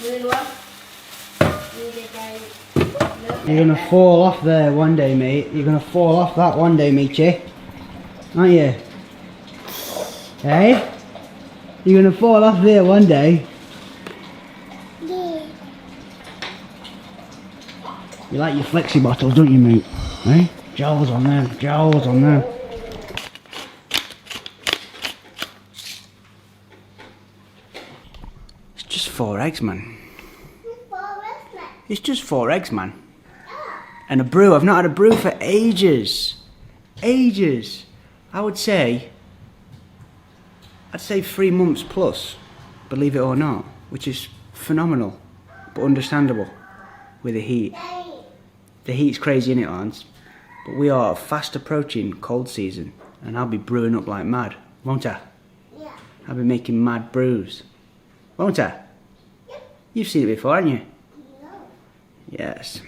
You're gonna fall off there one day, mate. You're gonna fall off that one day, matey. Aren't you? Hey? You're gonna fall off there one day. Yeah. You like your flexi bottles, don't you, mate? Hey? Jowls on them, jowls on them. It's just 4 eggs, man. It's just 4 eggs, man. And a brew. I've not had a brew for ages. Ages. I'd say 3 months plus, believe it or not, which is phenomenal, but understandable with the heat. The heat's crazy, innit, Lance? But we are fast approaching cold season, and I'll be brewing up like mad, won't I? Yeah. I'll be making mad brews, won't I? Yep. You've seen it before, haven't you? No. Yes.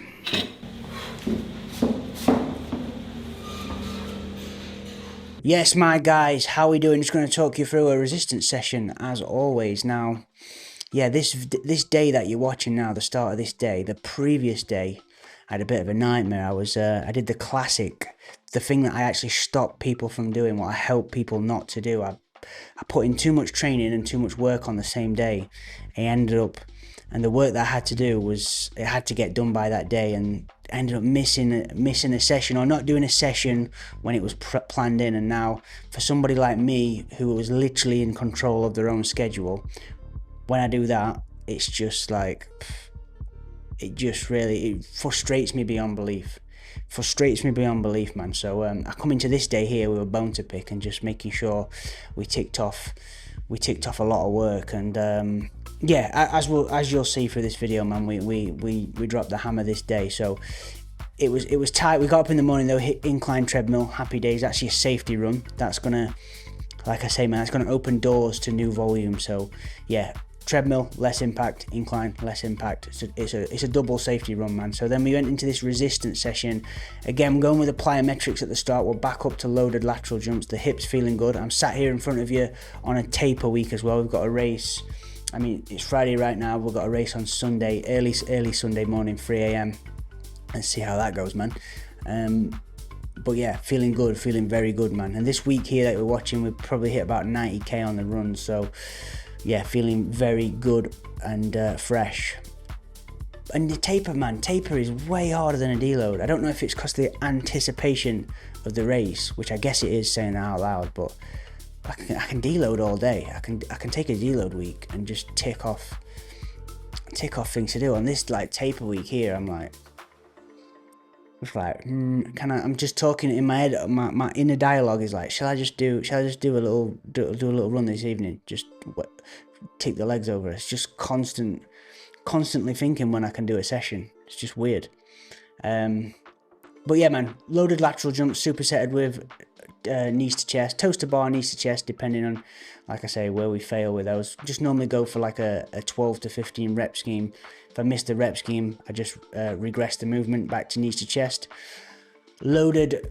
Yes, my guys, how are we doing? Just going to talk you through a resistance session, as always. Now, yeah, this day that you're watching now, the start of this day, the previous day, I had a bit of a nightmare. I did the classic, the thing that I actually stopped people from doing, what I help people not to do. I put in too much training and too much work on the same day. And the work that I had to do was, it had to get done by that day, and ended up missing a session, or not doing a session when it was planned in. And now, for somebody like me, who was literally in control of their own schedule, when I do that, it's just like, it frustrates me beyond belief. Frustrates me beyond belief, man. So I come into this day here with a bone to pick, and just making sure we ticked off a lot of work. And yeah, as you'll see through this video, man, we dropped the hammer this day. So it was tight. We got up in the morning though, hit incline treadmill, happy days. Actually a safety run. That's gonna, like I say, man, it's gonna open doors to new volume. So yeah, treadmill, less impact, incline, less impact. It's a double safety run, man. So then we went into this resistance session. Again, going with the plyometrics at the start. We're back up to loaded lateral jumps. The hips feeling good. I'm sat here in front of you on a taper week as well. We've got a race. I mean, it's Friday right now. We've got a race on Sunday, early Sunday morning, 3 a.m. Let's see how that goes, man. But yeah, feeling good, feeling very good, man. And this week here that we're watching, we've probably hit about 90k on the run. So yeah, feeling very good and fresh. And the taper, man, taper is way harder than a deload. I don't know if it's because of the anticipation of the race, which I guess it is, saying that out loud, but I can deload all day. I can take a deload week and just tick off things to do. On this like taper week here, I'm like, I'm just talking in my head. My inner dialogue is like, shall I just do a little run this evening? Just tick the legs over. It's just constantly thinking when I can do a session. It's just weird. But yeah, man, loaded lateral jumps, supersetted with knees to chest, toes to bar, knees to chest, depending on, like I say, where we fail with those. Just normally go for like a 12 to 15 rep scheme. If I miss the rep scheme, I just regress the movement back to knees to chest. Loaded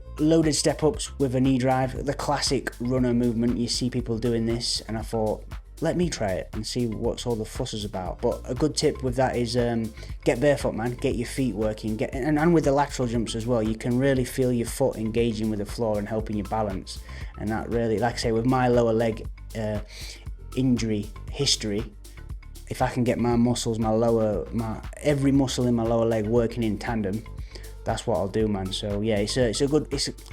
step ups with a knee drive, the classic runner movement. You see people doing this, and I thought, let me try it and see what's all the fuss is about. But a good tip with that is get barefoot, man. Get your feet working. And with the lateral jumps as well, you can really feel your foot engaging with the floor and helping you balance. And that really, like I say, with my lower leg injury history, if I can get my muscles, every muscle in my lower leg working in tandem, that's what I'll do, man. So yeah,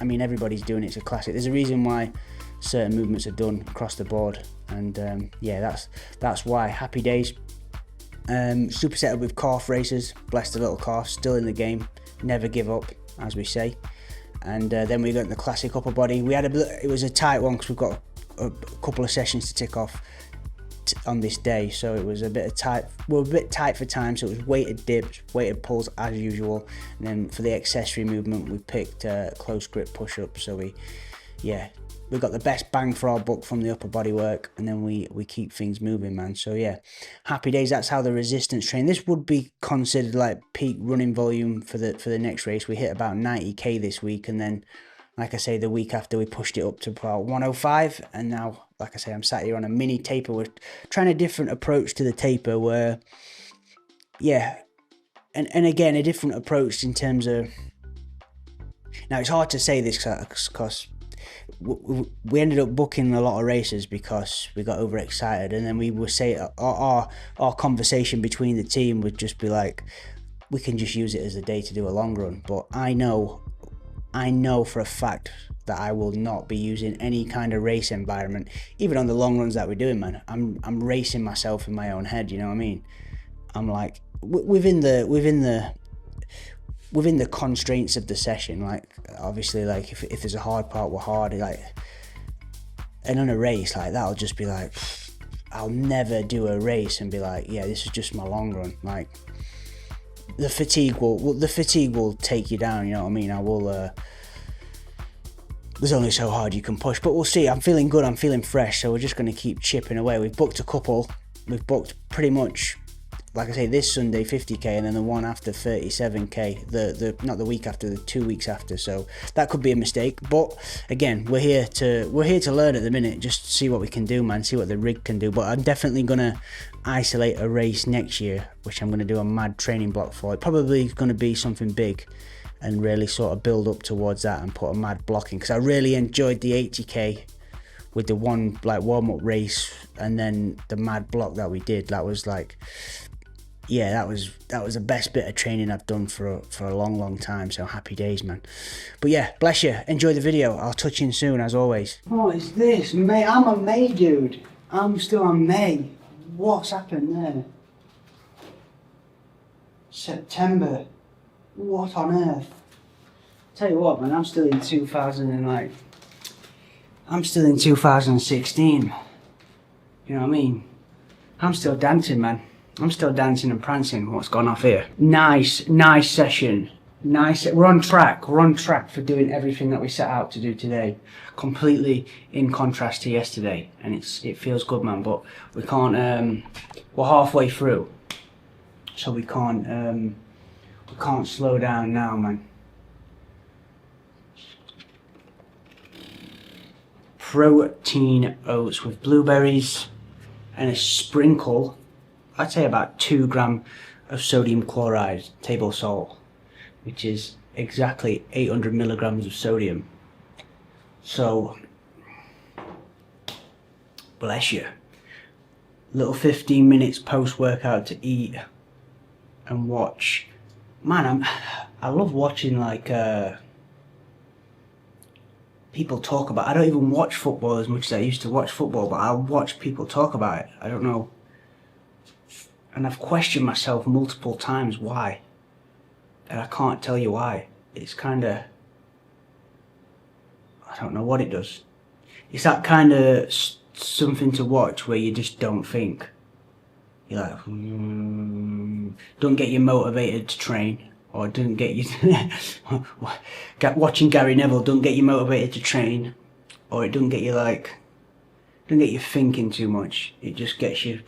I mean, everybody's doing it. It's a classic. There's a reason why certain movements are done across the board, and yeah, that's why. Happy days. Supersetted with calf races. Bless the little calf, still in the game, never give up, as we say. And then we got the classic upper body. It was a tight one because we've got a couple of sessions to tick off on this day, so it was a bit tight. We're a bit tight for time, so it was weighted dips, weighted pulls as usual. And then for the accessory movement, we picked close grip push-ups. So we got the best bang for our buck from the upper body work, and then we keep things moving, man. So yeah, happy days. That's how the resistance train. This would be considered like peak running volume for the next race. We hit about 90k this week, and then, like I say, the week after we pushed it up to about 105, and now, like I say, I'm sat here on a mini taper. We're trying a different approach to the taper, where yeah, and again, a different approach in terms of. Now it's hard to say this because we ended up booking a lot of races because we got overexcited, and then we would say our conversation between the team would just be like, we can just use it as a day to do a long run. But I know for a fact that I will not be using any kind of race environment, even on the long runs that we're doing, man. I'm racing myself in my own head, you know what I mean? I'm like within the constraints of the session, like obviously, like if there's a hard part, we're hard, like, and on a race like that, I'll just be like, I'll never do a race and be like, yeah, this is just my long run. Like the fatigue will take you down, you know what I mean? I will there's only so hard you can push, but we'll see. I'm feeling good, I'm feeling fresh, so we're just going to keep chipping away. We've booked a couple, we've booked pretty much, like I say, this Sunday 50k, and then the one after 37k, the not the week after, the 2 weeks after. So that could be a mistake, but again, we're here to learn at the minute, just see what we can do, man, see what the rig can do. But I'm definitely gonna isolate a race next year, which I'm gonna do a mad training block for. It probably gonna be something big, and really sort of build up towards that and put a mad block in, because I really enjoyed the 80k with the one like warm-up race and then the mad block that we did. That was like, yeah, that was the best bit of training I've done for a long time. So happy days, man. But yeah, bless you, enjoy the video. I'll touch in soon as always. What is this, May? I'm a May dude. I'm still on May. What's happened there? September. What on earth? Tell you what, man, I'm still in 2016. You know what I mean? I'm still dancing, man. I'm still dancing and prancing. What's gone off here? Nice session. We're on track for doing everything that we set out to do today. Completely in contrast to yesterday, and it feels good, man. But we can't. We're halfway through, so we can't slow down now, man. Protein oats with blueberries and a sprinkle, I'd say about 2 grams of sodium chloride, table salt, which is exactly 800 milligrams of sodium. So, bless you. Little 15 minutes post-workout to eat and watch. Man, I love watching like people talk about. I don't even watch football as much as I used to watch football, but I watch people talk about it. I don't know, and I've questioned myself multiple times why, and I can't tell you why. It's kind of, I don't know what it does. It's that kind of something to watch where you just don't think. You're like, don't get you motivated to train, or don't get you watching Gary Neville don't get you motivated to train, or it don't get you thinking too much. It just gets you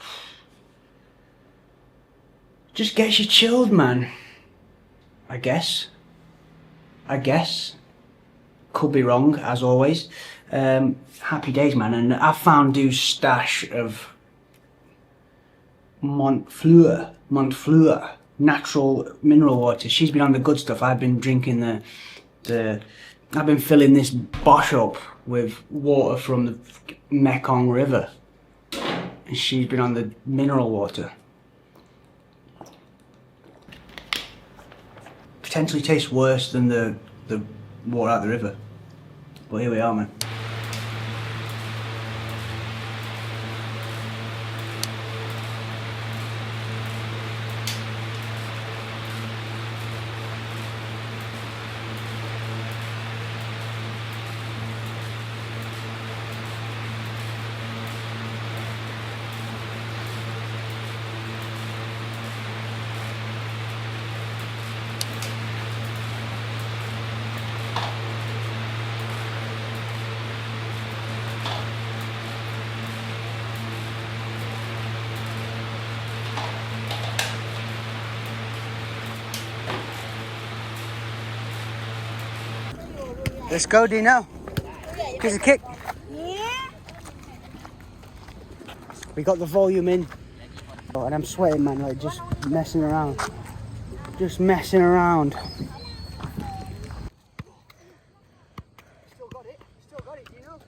chilled, man. I guess could be wrong, as always. Happy days, man. And I found Du's stash of Montfleur natural mineral water. She's been on the good stuff. I've been drinking I've been filling this Bosch up with water from the Mekong River, and she's been on the mineral water. Potentially tastes worse than the water out the river, but here we are, man. Let's go, Dino. Give us a kick. Yeah. We got the volume in. And I'm sweating, man, like just messing around. Just messing around. Still got it, do you know?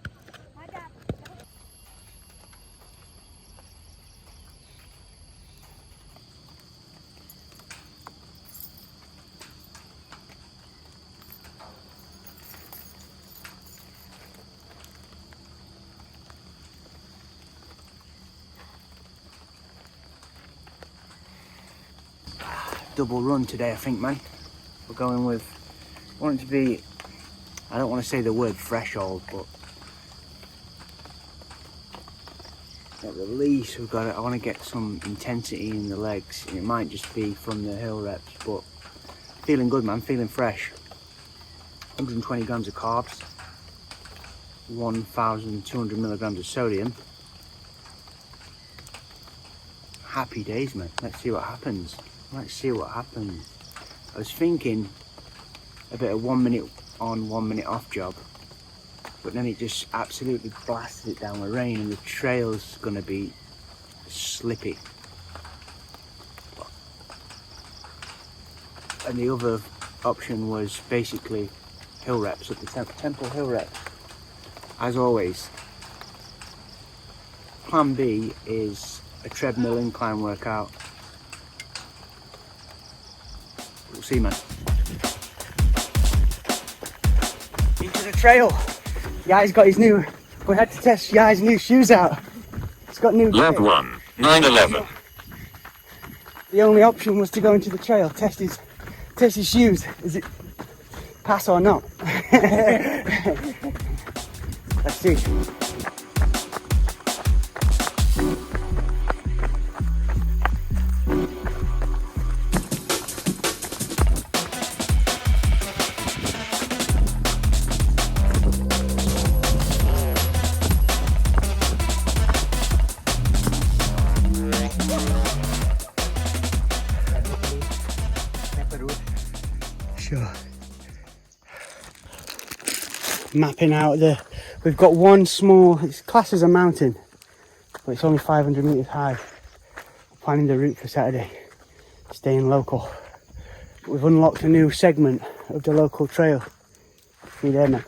Double run today, I think, man. We're going with, I want it to be, I don't want to say the word threshold, but at the least we've got it. I want to get some intensity in the legs. It might just be from the hill reps, but feeling good, man, feeling fresh. 120 grams of carbs, 1,200 milligrams of sodium. Happy days, mate. Let's see what happens. Let's see what happens. I was thinking a bit of 1 minute on, 1 minute off job, but then it just absolutely blasted it down with rain and the trail's gonna be slippy. And the other option was basically hill reps at the temple hill reps. As always, plan B is a treadmill incline workout. We'll see, man. Into the trail. Yai's got his new, we had to test Yai's new shoes out. It's got new Lap 1, 911. The only option was to go into the trail, test his shoes. Is it pass or not? Let's see. Sure. Mapping out we've got one small, it's classed as a mountain, but it's only 500 meters high. Planning the route for Saturday, staying local. But we've unlocked a new segment of the local trail. See there, man.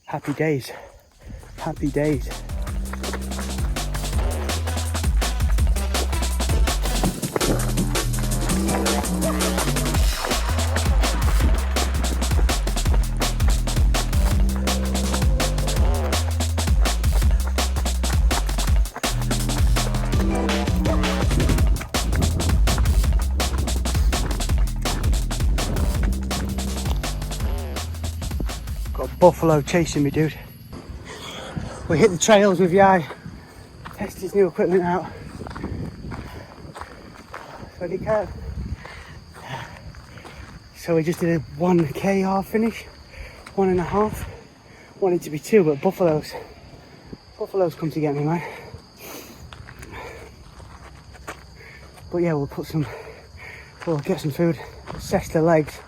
Happy days. Happy days. Buffalo chasing me, dude. We hit the trails with Yai, test his new equipment out. Ready, cat? So we just did a 1k half finish, 1.5. Wanted to be 2, but buffaloes come to get me, man. But yeah, we'll get some food, assess the legs.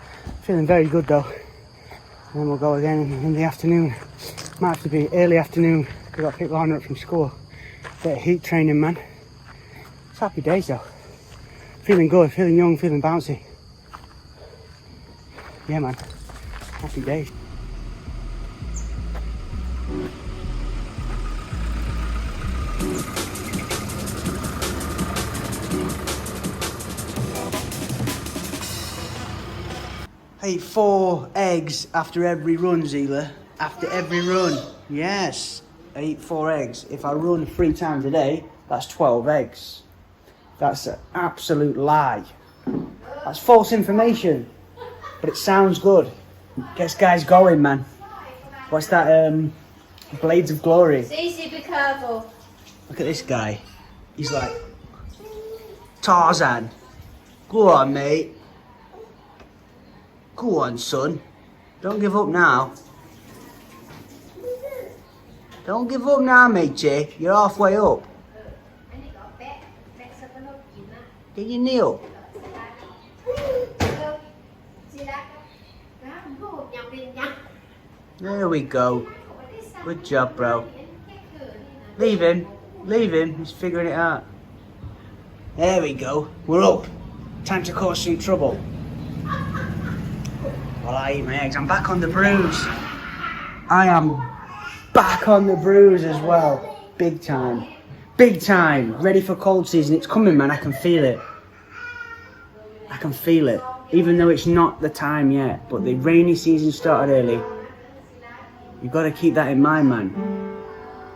Feeling very good though. And then we'll go again in the afternoon. Might have to be early afternoon because I've got to pick Lana up from school. Bit of heat training, man. It's happy days though. Feeling good, feeling young, feeling bouncy. Yeah, man. Happy days. I eat 4 eggs after every run, Zila. After every run. Yes. I eat 4 eggs. If I run 3 times a day, that's 12 eggs. That's an absolute lie. That's false information. But it sounds good. Gets guys going, man. What's that? Blades of Glory. Easy, be careful. Look at this guy. He's like Tarzan. Go on, mate. Go on, son. Don't give up now. Don't give up now, matey. You're halfway up. Get your knee up. There we go. Good job, bro. Leave him. Leave him, he's figuring it out. There we go, we're up. Time to cause some trouble. While I eat my eggs, I'm back on the brews. I am back on the brews as well. Big time. Big time. Ready for cold season. It's coming, man. I can feel it. I can feel it. Even though it's not the time yet. But the rainy season started early. You've got to keep that in mind, man.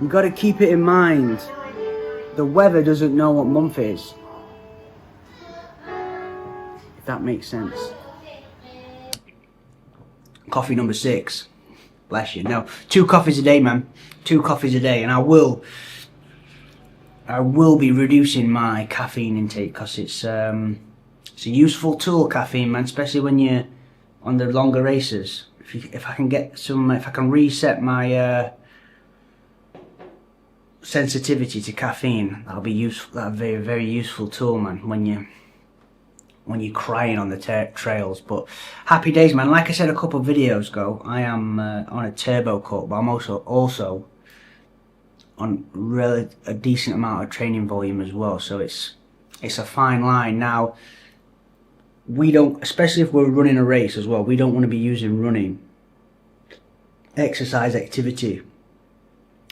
You've got to keep it in mind. The weather doesn't know what month it is. If that makes sense. Coffee number 6. Bless you. No, 2 coffees a day, man. 2 coffees a day, and I will be reducing my caffeine intake because it's a useful tool, caffeine, man. Especially when you're on the longer races. If I can reset my sensitivity to caffeine, that'll be useful. That'll be a very useful tool, man. When you're crying on the trails. But happy days, man. Like I said a couple of videos ago, I am on a turbo cut, but I'm also on a decent amount of training volume as well. So it's a fine line. Now, we don't, especially if we're running a race as well, we don't want to be using running exercise activity,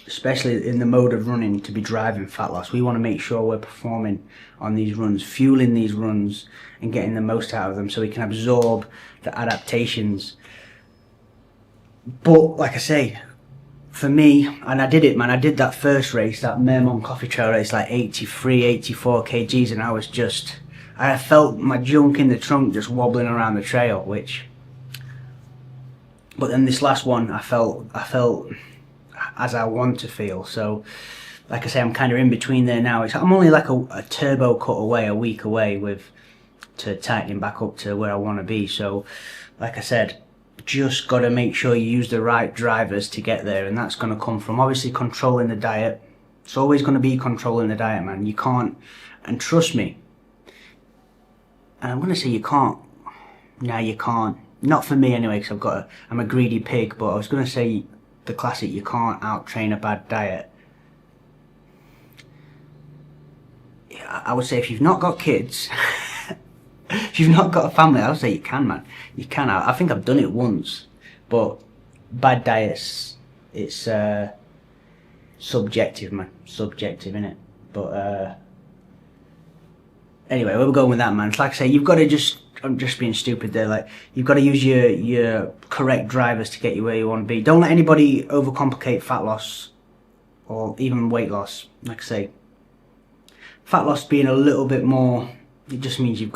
especially in the mode of running, to be driving fat loss. We want to make sure we're performing on these runs, fueling these runs and getting the most out of them so we can absorb the adaptations. But like I say, for me, and I did it, man, I did that first race, that Mermont Coffee Trail race, like 83, 84 kgs, and I felt my junk in the trunk just wobbling around the trail, but then this last one, I felt as I want to feel. So like I say, I'm kind of in between there now. I'm only like a turbo cut away, a week away to tightening back up to where I want to be. So like I said, just got to make sure you use the right drivers to get there, and that's going to come from obviously controlling the diet. It's always going to be controlling the diet, man. You can't, and trust me, and I'm going to say you can't. No, you can't. Not for me anyway, because I'm a greedy pig, but I was going to say the classic, you can't out-train a bad diet. I would say if you've not got kids, if you've not got a family, I would say you can, man. You can. I think I've done it once, but bad diets, it's subjective, man. Subjective, innit? But anyway, where we're going with that, man, it's like I say, you've got to I'm just being stupid there, like, you've got to use your correct drivers to get you where you want to be. Don't let anybody overcomplicate fat loss or even weight loss. Like I say, fat loss being a little bit more, it just means you've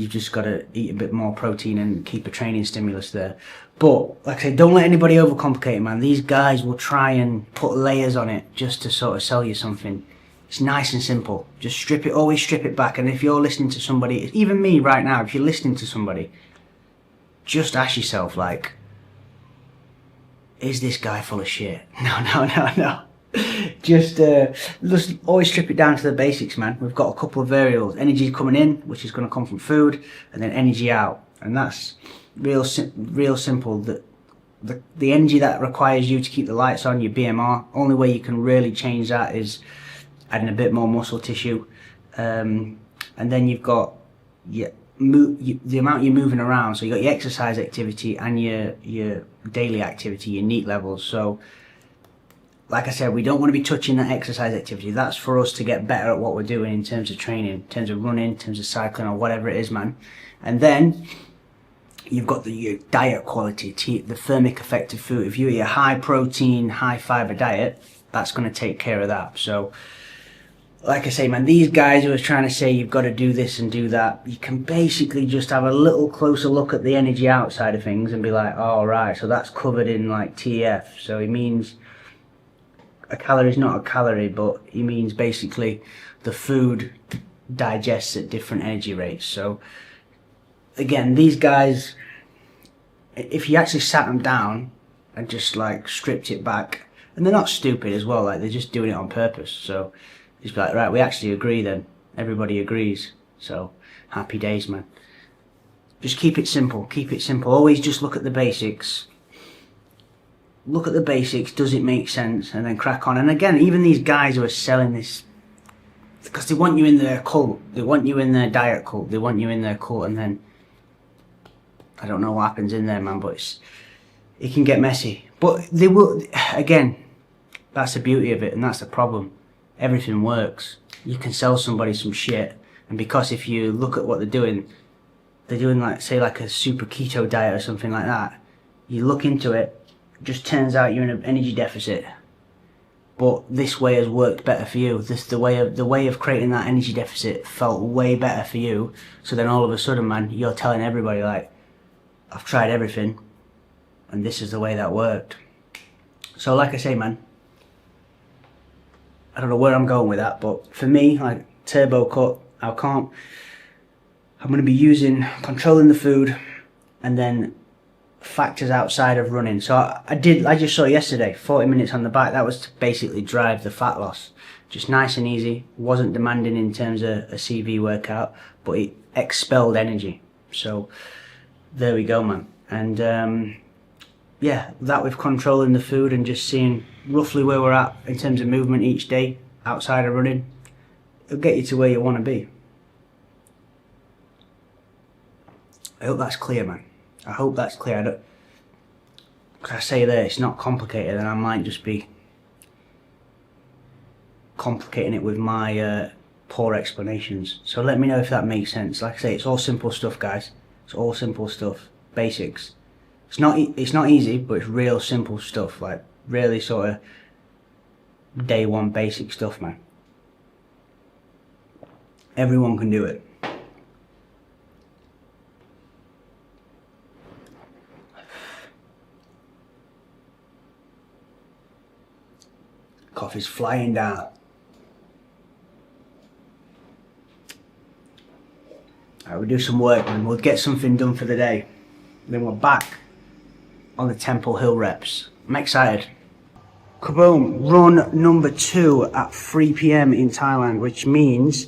just got to eat a bit more protein and keep a training stimulus there. But like I say, don't let anybody overcomplicate it, man. These guys will try and put layers on it just to sort of sell you something. It's nice and simple. Just always strip it back. And if you're listening to somebody, even me right now, if you're listening to somebody, just ask yourself, like, is this guy full of shit? No. Just always strip it down to the basics, man. We've got a couple of variables. Energy coming in, which is going to come from food, and then energy out. And that's real simple. The energy that requires you to keep the lights on, your BMR, only way you can really change that is adding a bit more muscle tissue, and then you've got the amount you're moving around. So you've got your exercise activity and your daily activity, your NEAT levels. So like I said, we don't want to be touching that exercise activity. That's for us to get better at what we're doing in terms of training, in terms of running, in terms of cycling, or whatever it is, man. And then you've got your diet quality, the thermic effect of food. If you eat a high protein, high fiber diet, that's going to take care of that. So like I say, man, these guys who are trying to say you've got to do this and do that, you can basically just have a little closer look at the energy outside of things and be like, oh, right, so that's covered in like TF. So it means a calorie is not a calorie, but it means basically the food digests at different energy rates. So again, these guys, if you actually sat them down and just like stripped it back, and they're not stupid as well, like they're just doing it on purpose. So it's like, right, we actually agree then. Everybody agrees. So happy days, man. Just keep it simple. Keep it simple. Always just look at the basics. look at the basics, does it make sense, and then crack on. And again, even these guys who are selling this, because they want you in their cult, they want you in their diet cult, they want you in their cult, and then I don't know what happens in there, man, but it can get messy. But they will, again, that's the beauty of it, and that's the problem. Everything works. You can sell somebody some shit, and because if you look at what they're doing like, say, like a super keto diet or something like that, you look into it, just turns out you're in an energy deficit. But this way has worked better for you. The way of creating that energy deficit felt way better for you. So then all of a sudden, man, you're telling everybody, like, I've tried everything, and this is the way that worked. So like I say, man, I don't know where I'm going with that, but for me, like, turbo cut, I'm going to be controlling the food, and then factors outside of running. So I just saw yesterday, 40 minutes on the bike. That was to basically drive the fat loss. Just nice and easy. Wasn't demanding in terms of a CV workout, but it expelled energy. So there we go, man. And yeah, that with controlling the food and just seeing roughly where we're at in terms of movement each day outside of running, it'll get you to where you want to be. I hope that's clear, man. I hope that's clear. Because I say there, it's not complicated, and I might just be complicating it with my poor explanations. So let me know if that makes sense. Like I say, it's all simple stuff, guys. It's all simple stuff, basics. It's not easy, but it's real simple stuff, like really sort of day one basic stuff, man. Everyone can do it. Coffee's flying down. Alright, we'll do some work, man. We'll get something done for the day. Then we're back on the Temple Hill reps. I'm excited. Kaboom! Run number 2 at 3 PM in Thailand, which means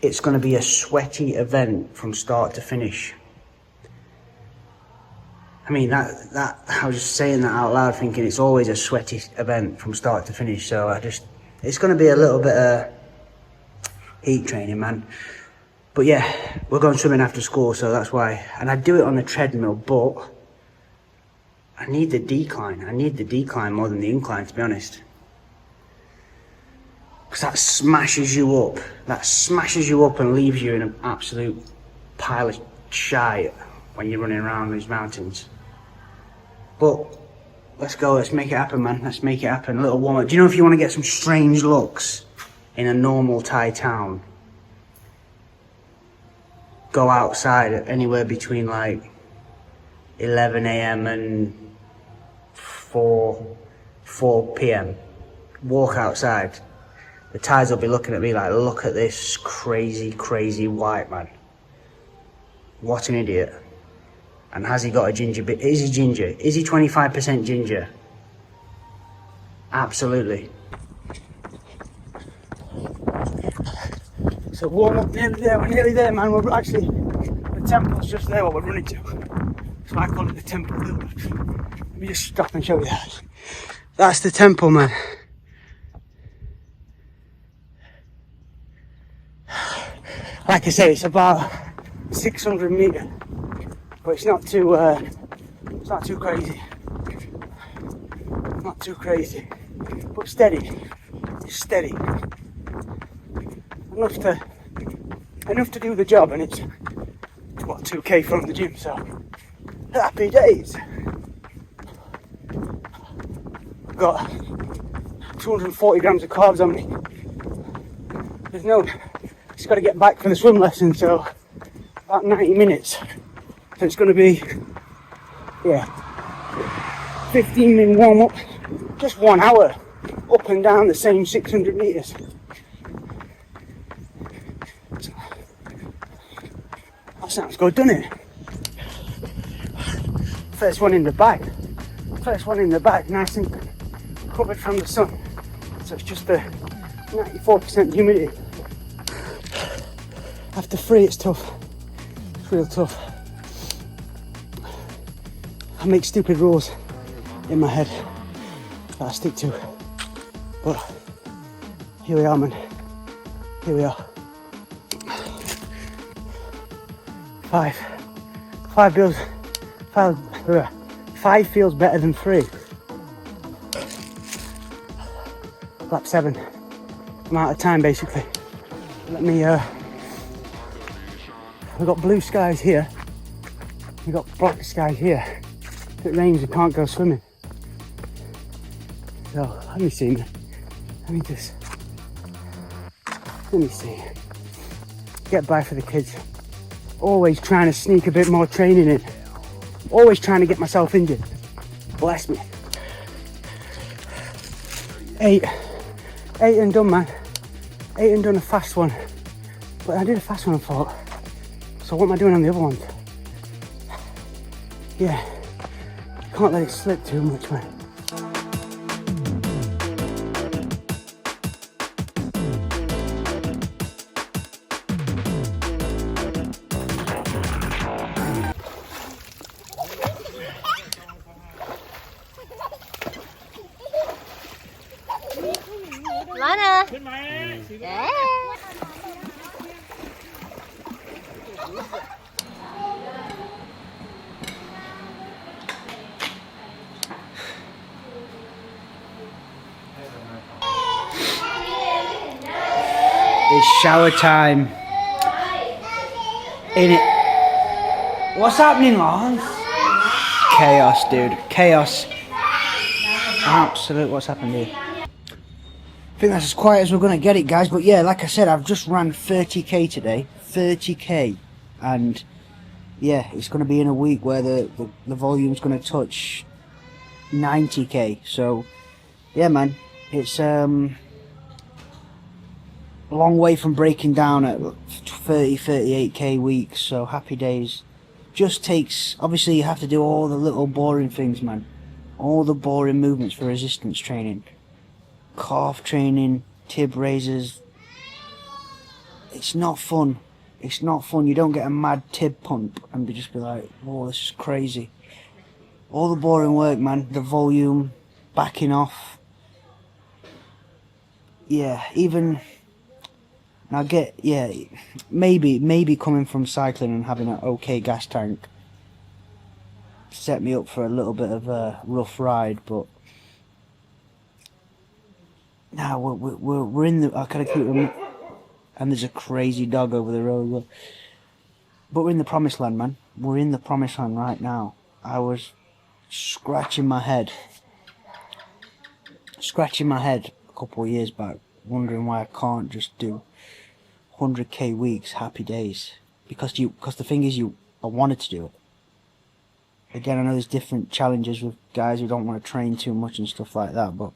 it's going to be a sweaty event from start to finish. I mean, that I was just saying that out loud, thinking it's always a sweaty event from start to finish. So it's going to be a little bit of heat training, man. But yeah, we're going swimming after school, so that's why. And I do it on the treadmill, but I need the decline. I need the decline more than the incline, to be honest. Because that smashes you up. That smashes you up and leaves you in an absolute pile of shite when you're running around these mountains. But let's go, let's make it happen, man. Let's make it happen. A little warm up. Do you know, if you want to get some strange looks in a normal Thai town, go outside at anywhere between like 11 AM and 4 PM. Walk outside. The Thais will be looking at me like, look at this crazy white man. What an idiot. And has he got a ginger bit? Is he ginger? Is he 25% ginger? Absolutely. So warm up, nearly there, we're nearly there, man. We're actually, the temple's just there what we're running to. So I call it the Temple Hill. Let me just stop and show you that. That's the temple, man. Like I say, it's about 600 meters, but it's not too crazy. Not too crazy, but steady. It's steady. Enough to do the job, and it's what, 2k from the gym, so happy days. I've got 240 grams of carbs on me. Just got to get back for the swim lesson, so about 90 minutes. So it's going to be, 15-minute warm up, just 1 hour up and down the same 600 meters. That sounds good, doesn't it? First one in the bag, nice and covered from the sun. So it's just a 94% humidity. After 3, it's tough. It's real tough. I make stupid rules in my head. that I stick to. But here we are, man. Here we are. Five feels better than 3. Lap 7. I'm out of time basically. Let me we've got blue skies here. We've got black skies here. If it rains we can't go swimming. So let me see, man. Let me see. Get by for the kids. Always trying to sneak a bit more training in. Always trying to get myself injured. Bless me. 8 and done, man. 8 and done a fast one. But I did a fast one, I thought. So what am I doing on the other ones? Yeah. Can't let it slip too much, man. Mana? It's shower time. In it. What's happening, Lawrence? Chaos, dude. Chaos. Absolute. What's happened here? I think that's as quiet as we're going to get it, guys. But yeah, like I said, I've just ran 30k today. 30k. And yeah, it's going to be in a week where the volume's going to touch 90k. So yeah, man. It's a long way from breaking down at 38k weeks. So happy days. Just takes, obviously you have to do all the little boring things, man. All the boring movements for resistance training. Calf training, tib raises. It's not fun. It's not fun. You don't get a mad tib pump and just be like, whoa, this is crazy. All the boring work, man. The volume, backing off. Yeah, even I get, yeah, maybe coming from cycling and having an okay gas tank set me up for a little bit of a rough ride, but now we're in the. I gotta keep them. And there's a crazy dog over the road. But we're in the promised land, man. We're in the promised land right now. I was scratching my head a couple of years back, wondering why I can't just do 100k weeks, happy days. Because the thing is, I wanted to do it. Again, I know there's different challenges with guys who don't want to train too much and stuff like that, but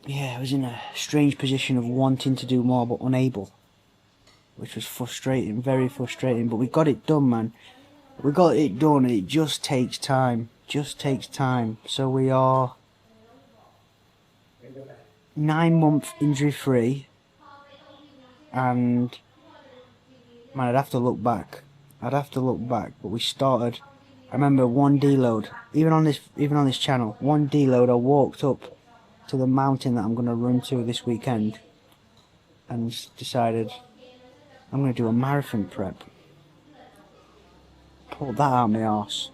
yeah, I was in a strange position of wanting to do more but unable, which was frustrating, very frustrating. But we got it done, man. We got it done, and it just takes time. So we are 9-month injury free, and man, I'd have to look back. But we started. I remember one deload, even on this channel. One deload, I walked up to the mountain that I'm going to run to this weekend and decided I'm going to do a marathon prep. Pulled that out of my arse.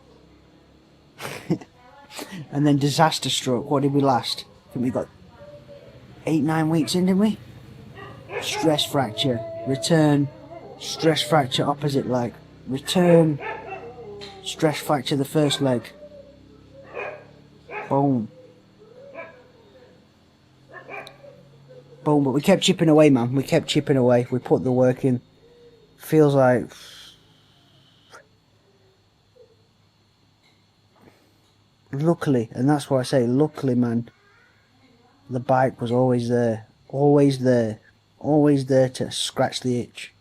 And then disaster struck. What did we last? I think we got 8-9 weeks in, didn't we? Stress fracture, return, stress fracture opposite leg, return, stress fracture the first leg. Boom. Boom, but we kept chipping away, man. We kept chipping away. We put the work in. Feels like luckily, and that's what I say, luckily, man, the bike was always there. Always there to scratch the itch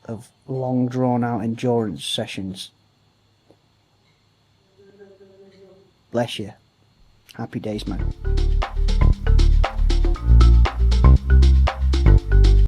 of long drawn out endurance sessions. Bless you. Happy days, man.